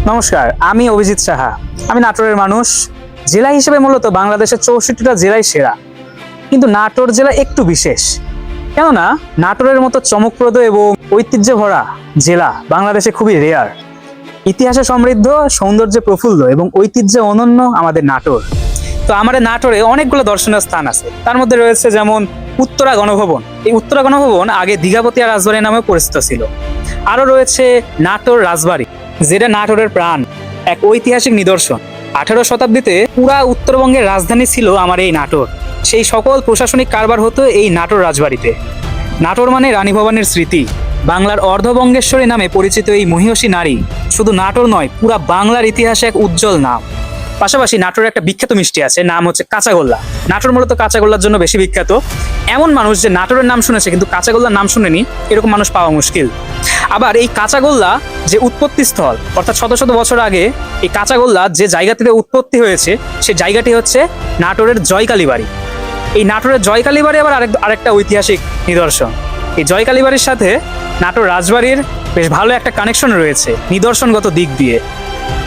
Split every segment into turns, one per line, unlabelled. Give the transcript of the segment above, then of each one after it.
নমস্কার, আমি অভিজিৎ সাহা। আমি নাটোরের মানুষ। জেলা হিসেবে মূলত বাংলাদেশের 64টা জেলায় সেরা, কিন্তু নাটোর জেলা একটু বিশেষ। কেননা নাটোরের মতো চমকপ্রদ এবং ঐতিহ্য ভরা জেলা বাংলাদেশে খুবই রেয়ার। ইতিহাসে সমৃদ্ধ, সৌন্দর্যে প্রফুল্ল এবং ঐতিহ্যে অনন্য আমাদের নাটোর। তো আমাদের নাটোরে অনেকগুলো দর্শনীয় স্থান আছে। তার মধ্যে রয়েছে যেমন উত্তরা গণভবন। এই উত্তরা গণভবন আগে দীঘাপতিয়া রাজবাড়ি নামে পরিচিত ছিল। আরও রয়েছে নাটোর রাজবাড়ি, যেটা নাটোরের প্রাণ, এক ঐতিহাসিক নিদর্শন। 18 শতাব্দীতে পুরা উত্তরবঙ্গের রাজধানী ছিল আমার এই নাটোর। সেই সকল প্রশাসনিক কারবার হতো এই নাটোর রাজবাড়িতে। নাটোর মানে রানী ভবানীর স্মৃতি। বাংলার অর্ধবঙ্গেশ্বরী নামে পরিচিত এই মহিষী নারী শুধু নাটোর নয়, পুরা বাংলার ইতিহাসে এক উজ্জ্বল নাম। পাশাপাশি নাটোরের একটা বিখ্যাত মিষ্টি আছে, নাম হচ্ছে কাঁচাগোল্লা। নাটোর মূলত কাঁচাগোল্লার জন্য বেশি বিখ্যাত। এমন মানুষ যে নাটোরের নাম শুনেছে কিন্তু কাঁচাগোল্লার নাম শুনেনি, এরকম মানুষ পাওয়া মুশকিল। আবার এই কাঁচাগোল্লা যে উৎপত্তি স্থল, অর্থাৎ শত শত বছর আগে এই কাঁচাগোল্লা যে জায়গা থেকে উৎপত্তি হয়েছে, সেই জায়গাটি হচ্ছে নাটোরের জয়কালী বাড়ি। এই নাটোরের জয়কালী বাড়ি আবার আরেকটা ঐতিহাসিক নিদর্শন। এই জয়কালী বাড়ির সাথে নাটোর রাজবাড়ির বেশ ভালো একটা কানেকশন রয়েছে নিদর্শনগত দিক দিয়ে।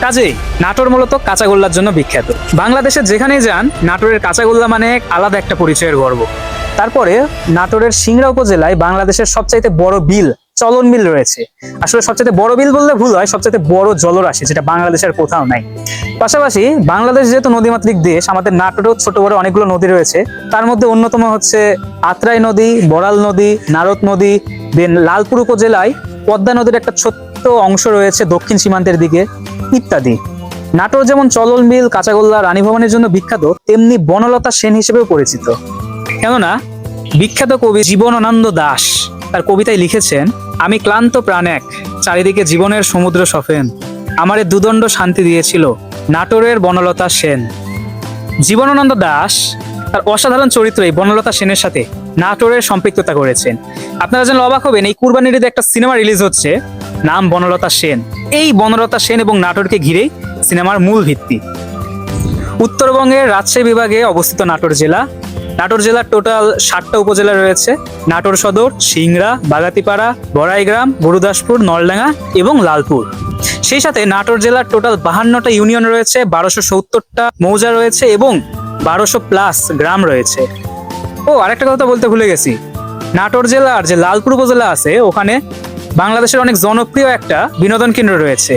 কাজেই নাটোর মূলত কাঁচাগোল্লার জন্য বিখ্যাত। বাংলাদেশে যেখানেই যান, নাটোরের কাঁচাগোল্লা মানে আলাদা একটা পরিচয়ের গর্ব। তারপরে নাটোরের সিংড়া উপজেলায় বাংলাদেশের সবচাইতে বড় বিল, চলন বিল রয়েছে। আসলে সবচাইতে বড় বিল বললে ভুল হয়, সবচাইতে বড় জলরাশি, যেটা বাংলাদেশের কোথাও নাই। পাশাপাশি বাংলাদেশ যেহেতু নদীমাতৃক দেশ, আমাদের নাটোরেও ছোট বড় অনেকগুলো নদী রয়েছে। তার মধ্যে অন্যতম হচ্ছে আত্রাই নদী, বড়াল নদী, নারদ নদী। দেন লালপুর উপজেলায় পদ্মা নদীর একটা ছোট্ট অংশ রয়েছে দক্ষিণ সীমান্তের দিকে, ইত্যাদি। নাটোর যেমন চলন বিল, কাঁচাগোল্লা, রানী ভবনের জন্য বিখ্যাত, তেমনি বনলতা সেন হিসেবেও পরিচিত। কেননা বিখ্যাত কবি জীবনানন্দ দাশ তার কবিতায় লিখেছেন, আমি ক্লান্ত প্রাণ এক, চারিদিকে জীবনের সমুদ্র সফেন, আমারে দুদণ্ড শান্তি দিয়েছিল নাটোরের বনলতা সেন। জীবনানন্দ দাশ তার অসাধারণ চরিত্র এই বনলতা সেনের সাথে নাটোরের সম্পৃক্ততা করেছেন। আপনারা যেন অবাক হবেন, এই কুরবানির ঈদে একটা সিনেমা রিলিজ হচ্ছে, নাম বনলতা সেন। এই বনলতা সেন এবং নাটোরকে ঘিরেই সিনেমার মূল ভিত্তি। উত্তরবঙ্গের রাজশাহী বিভাগে অবস্থিত নাটোর জেলা। নাটোর জেলার টোটাল 7টা উপজেলা রয়েছে: নাটোর সদর, সিংড়া, বাগাতিপাড়া, বড়াইগ্রাম, গুরুদাসপুর, নলডাঙ্গা এবং লালপুর। সেই সাথে নাটোর জেলার টোটাল 52টা ইউনিয়ন রয়েছে, 1270টা মৌজা রয়েছে এবং 1200+ গ্রাম রয়েছে। ও আরেকটা কথা বলতে ভুলে গেছি, নাটোর জেলার যে লালপুর উপজেলা আছে, ওখানে বাংলাদেশের অনেক জনপ্রিয় একটা বিনোদন কেন্দ্র রয়েছে,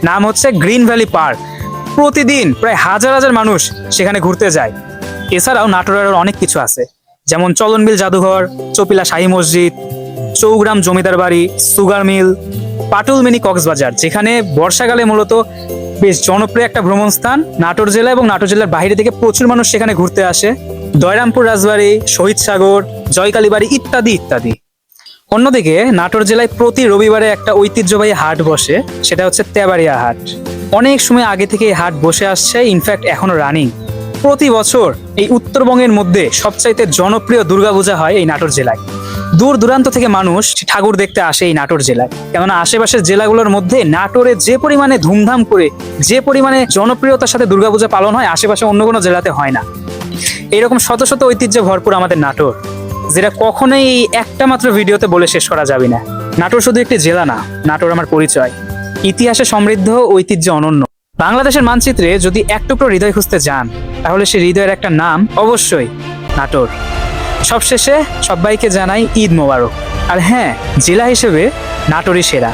নাম হচ্ছে গ্রিন ভ্যালি পার্ক। প্রতিদিন প্রায় হাজার হাজার মানুষ সেখানে ঘুরতে যায়। এছাড়াও নাটোরের অনেক কিছু আছে, যেমন চলনবিল জাদুঘর, চপিলা শাহী মসজিদ, চৌগ্রাম জমিদার বাড়ি, sugar mill, Patul mini Cox's Bazar, যেখানে বর্ষাকালে মূলত বেশ জনপ্রিয় একটা ভ্রমণ স্থান। নাটোর জেলা এবং নাটোর জেলার বাইরে থেকে প্রচুর মানুষ সেখানে ঘুরতে আসে। দয়রামপুর রাজবাড়ি, শহীদ সাগর, জয়কালী বাড়ি ইত্যাদি ইত্যাদি। অন্যদিকে নাটোর জেলায় প্রতি রবিবারে একটা ঐতিহ্যবাহী হাট বসে, সেটা হচ্ছে তেবাড়িয়া হাট। অনেক সময় আগে থেকে এই হাট বসে আসছে, ইনফ্যাক্ট এখনো রানিং। প্রতি বছর এই উত্তরবঙ্গের মধ্যে সবচাইতে জনপ্রিয় দুর্গাপূজা হয় এই নাটোর জেলায়। দূর দূরান্ত থেকে মানুষ ঠাকুর দেখতে আসে এই নাটোর জেলায়। কেননা আশেপাশের জেলাগুলোর মধ্যে নাটোরে যে পরিমাণে ধুমধাম করে, যে পরিমাণে জনপ্রিয়তার সাথে দুর্গাপূজা পালন হয়, আশেপাশে অন্য কোনো জেলাতে হয় না। এরকম শত শত ঐতিহ্যে ভরপুর আমাদের নাটোর, যেটা কখনোই এই একটা মাত্র ভিডিওতে বলে শেষ করা যাবে না। নাটোর শুধু একটি জেলা না, নাটোর আমার পরিচয়, ইতিহাসে সমৃদ্ধ, ঐতিহ্য অনন্য। বাংলাদেশের মানচিত্রে যদি এক টুকরো হৃদয় খুঁজতে যান, তাহলে সেই হৃদয়ের একটা নাম অবশ্যই নাটোর। সবশেষে সবাইকে জানাই ঈদ মোবারক। আর হ্যাঁ, জেলা হিসেবে নাটোরই সেরা।